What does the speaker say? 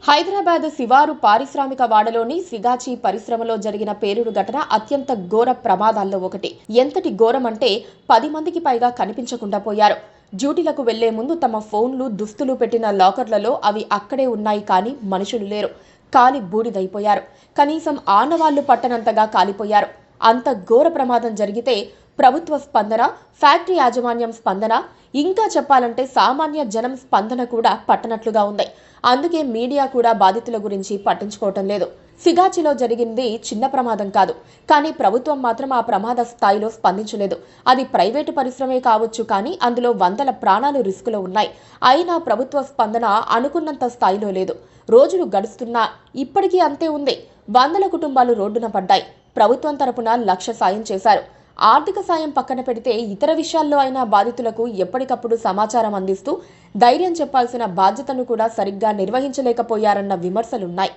హైదరాబాద్ శివారు పారిశ్రామిక వాడలోని సిగాచి పరిశ్రమలో జరిగిన పేలుడు ఘటన అత్యంత ఘోర ప్రమాదాల్లో ఒకటి. ఎంతటి ఘోరమంటే 10 మందికి పైగా కనిపించకుండా పోయారు. డ్యూటీలకు వెళ్లే ముందు తమ ఫోన్లు, దుస్తులు పెట్టిన లాకర్లలో అవి అక్కడే ఉన్నాయి, కానీ మనుషులు లేరు. కాలి బూడిదైపోయారు. కనీసం ఆనవాళ్లు పట్టనంతగా కాలిపోయారు. అంత ఘోర ప్రమాదం జరిగితే ప్రభుత్వ స్పందన, ఫ్యాక్టరీ యాజమాన్యం స్పందన, ఇంకా చెప్పాలంటే సామాన్య జనం స్పందన కూడా పట్టనట్లుగా ఉంది. అందుకే మీడియా కూడా బాధితుల గురించి పట్టించుకోవటం లేదు. సిగాచిలో జరిగింది చిన్న ప్రమాదం కాదు, కానీ ప్రభుత్వం మాత్రం ఆ ప్రమాద స్థాయిలో స్పందించలేదు. అది ప్రైవేటు పరిశ్రమే కావచ్చు, కానీ అందులో వందల ప్రాణాలు రిస్కులో ఉన్నాయి. అయినా ప్రభుత్వ స్పందన అనుకున్నంత స్థాయిలో లేదు. రోజులు గడుస్తున్నా ఇప్పటికీ అంతే ఉంది. వందల కుటుంబాలు రోడ్డున పడ్డాయి. ప్రభుత్వం తరపున 1,00,000 సాయం చేశారు. ఆర్థిక సాయం పక్కన పెడితే ఇతర విషయాల్లో అయినా బాధితులకు ఎప్పటికప్పుడు సమాచారం అందిస్తూ ధైర్యం చెప్పాల్సిన బాధ్యతను కూడా సరిగ్గా నిర్వహించలేకపోయారన్న విమర్శలున్నాయి.